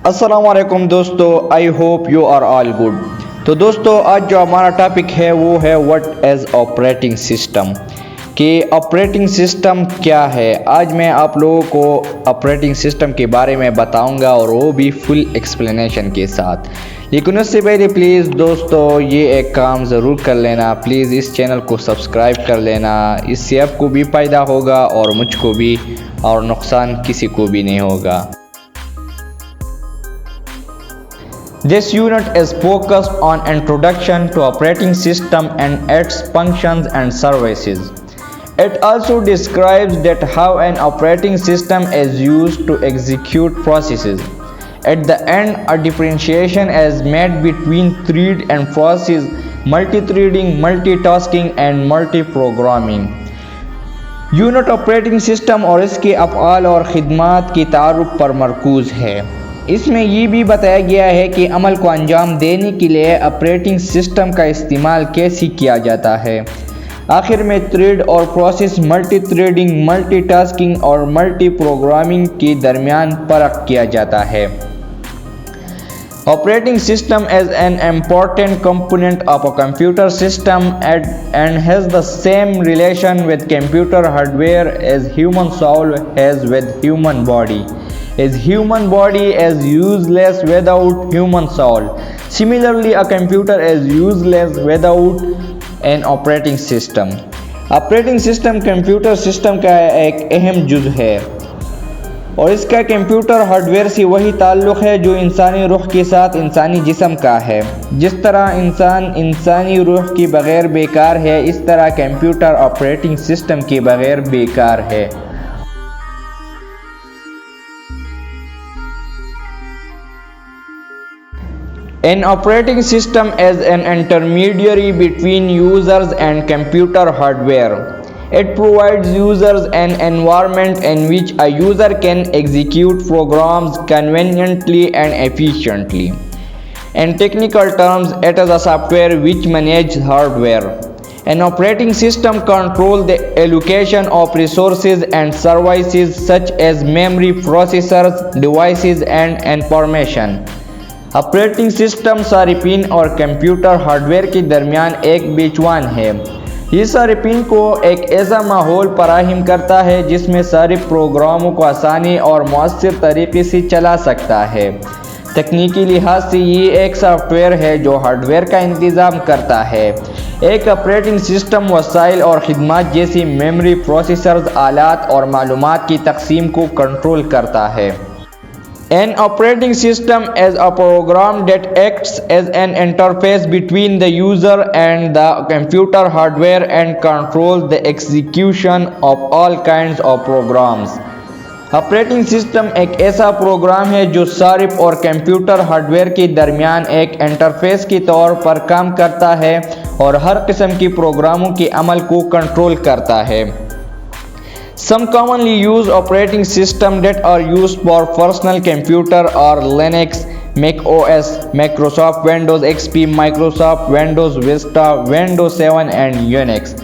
अस्सलाम वालेकुम दोस्तों, I hope you are all good. तो दोस्तों, आज जो हमारा टॉपिक है वो है व्हाट इज़ ऑपरेटिंग सिस्टम, कि ऑपरेटिंग सिस्टम क्या है। आज मैं आप लोगों को ऑपरेटिंग सिस्टम के बारे में बताऊंगा और वो भी फुल एक्सप्लेनेशन के साथ। लेकिन उससे पहले प्लीज़ दोस्तों ये एक काम ज़रूर कर लेना, प्लीज़ इस चैनल को सब्सक्राइब कर लेना। इससे आपको भी फ़ायदा होगा और मुझको भी, और नुकसान किसी को भी नहीं होगा। This unit is focused on introduction to operating system and its functions and services. It also describes that how an operating system is used to execute processes. At the end, a differentiation is made between thread and process, multi-threading, multitasking and multi-programming. Unit operating system और इसके अफ़आल और ख़िदमात की तारुफ पर मरकूज़ है। इसमें ये भी बताया गया है कि अमल को अंजाम देने के लिए ऑपरेटिंग सिस्टम का इस्तेमाल कैसे किया जाता है। आखिर में थ्रेड और प्रोसेस, मल्टी थ्रेडिंग, मल्टीटास्किंग और मल्टी प्रोग्रामिंग के दरमियान फ़र्क किया जाता है। Operating system is an important component of a computer system and has the same relation with computer hardware as human soul has with human body. As human body is useless without human soul. Similarly, a computer is useless without an operating system. Operating system computer system का एक अहम जुज़ है और इसका computer hardware से वही ताल्लुक़ है जो इंसानी रूह के साथ इंसानी जिस्म का है। जिस तरह इंसान इंसानी रूह के बग़ैर बेकार है, इस तरह कंप्यूटर ऑपरेटिंग सिस्टम के बग़ैर बेकार है। An operating system is an intermediary between users and computer hardware. It provides users an environment in which a user can execute programs conveniently and efficiently. In technical terms, it is a software which manages hardware. An operating system controls the allocation of resources and services such as memory, processors, devices, and information. Operating system सारिफिन और computer hardware के दरमियान एक बेचवान है। ये सारिफिन को एक ऐसा माहौल फराहम करता है जिसमें सारे प्रोग्रामों को आसानी और मौसर तरीके से चला सकता है। तकनीकी लिहाज से ये एक सॉफ्टवेयर है जो हार्डवेयर का इंतज़ाम करता है। एक ऑपरेटिंग सिस्टम वसाइल और ख़िदमत जैसी मेमोरी, प्रोसेसर्स, आलात और मालूमात की तक़सीम को कंट्रोल करता है। An operating system is a program that acts as an interface between the user and the computer hardware and controls the execution of all kinds of programs. Operating system एक ऐसा programme है जो सारिफ और computer hardware के दरमियान एक interface के तौर पर काम करता है और हर किस्म के प्रोग्रामों के अमल को कंट्रोल करता है। Some commonly used operating systems that are used for personal computer are Linux, Mac OS, Microsoft Windows XP, Microsoft Windows Vista, Windows 7 and Unix.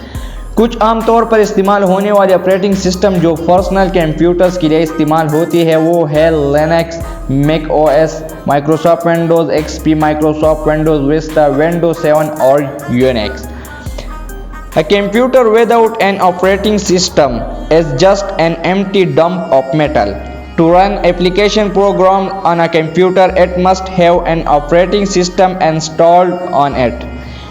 कुछ आमतौर पर इस्तेमाल होने वाले ऑपरेटिंग सिस्टम जो पर्सनल कंप्यूटर्स के लिए इस्तेमाल होती है वो है Linux, Mac OS, Microsoft Windows XP, Microsoft Windows Vista, Windows 7 और Unix. A computer without an operating system is just an empty dump of metal. To run application program on a computer, it must have an operating system installed on it.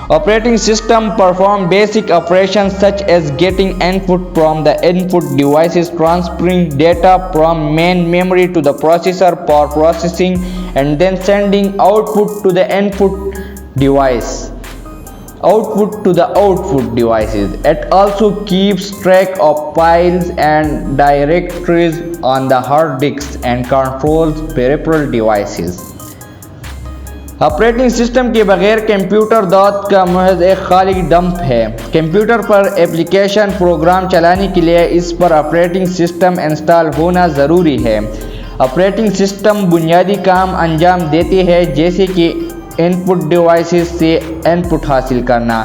Operating system perform basic operations such as getting input from the input devices, transferring data from main memory to the processor for processing, and then sending output to the output to the output devices. It also keeps track of files and directories on the hard disks and controls peripheral devices. Operating system के बगैर computer दात का महज एक खाली dump है। Computer पर application program चलाने के लिए इस पर ऑपरेटिंग सिस्टम इंस्टॉल होना ज़रूरी है। ऑपरेटिंग सिस्टम बुनियादी काम अंजाम देते हैं जैसे कि इनपुट डिवाइसेस से इनपुट हासिल करना,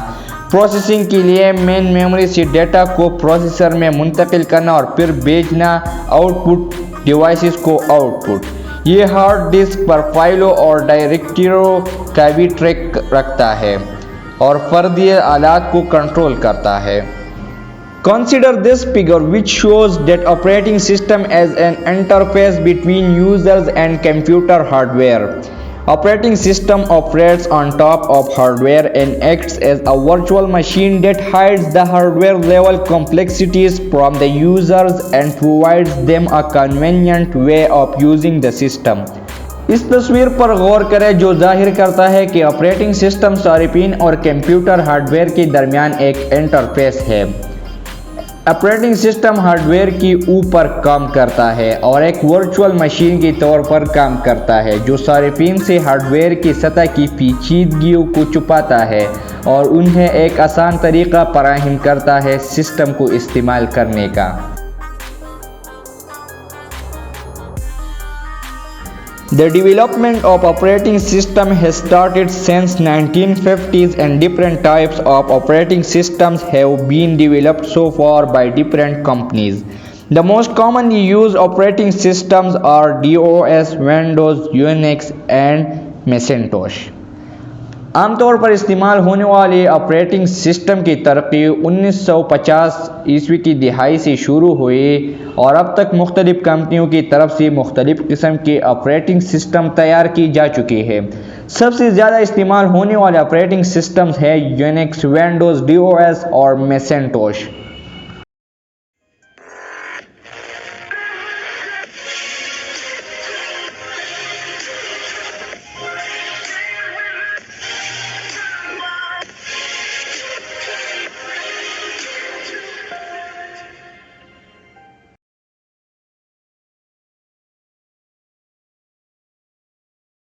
प्रोसेसिंग के लिए मेन मेमोरी से डेटा को प्रोसेसर में मुंतकिल करना और फिर भेजना आउटपुट डिवाइसेस को आउटपुट। ये हार्ड डिस्क पर फाइलों और डायरेक्टरियों का भी ट्रैक रखता है और फर्दी आलात को कंट्रोल करता है। Consider this figure which shows that operating system as an interface between users and computer hardware. Operating system operates on top of hardware and acts as a virtual machine that hides the hardware level complexities from the users and provides them a convenient way of using the system. इस तस्वीर पर गौर करें जो जाहिर करता है कि operating system सारिफिन और कंप्यूटर हार्डवेयर के दरमियान एक इंटरफेस है। ऑपरेटिंग सिस्टम हार्डवेयर के ऊपर काम करता है और एक वर्चुअल मशीन के तौर पर काम करता है जो सारिफिन से हार्डवेयर की सतह की पेचीदगियों को छुपाता है और उन्हें एक आसान तरीका फराहम करता है सिस्टम को इस्तेमाल करने का। The development of operating system has started since 1950s and different types of operating systems have been developed so far by different companies. The most commonly used operating systems are DOS, Windows, Unix and Macintosh. आमतौर पर इस्तेमाल होने वाले operating system की तरक्की 1950 ईस्वी की दिहाई से शुरू हुई और अब तक मुख्तलिफ कंपनियों की तरफ से मुख्तलिफ किस्म के ऑपरेटिंग सिस्टम तैयार की जा चुकी है। सबसे ज़्यादा इस्तेमाल होने वाले ऑपरेटिंग सिस्टम्स हैं यूनिक्स, विंडोज़, DOS और मैकिन्टोश।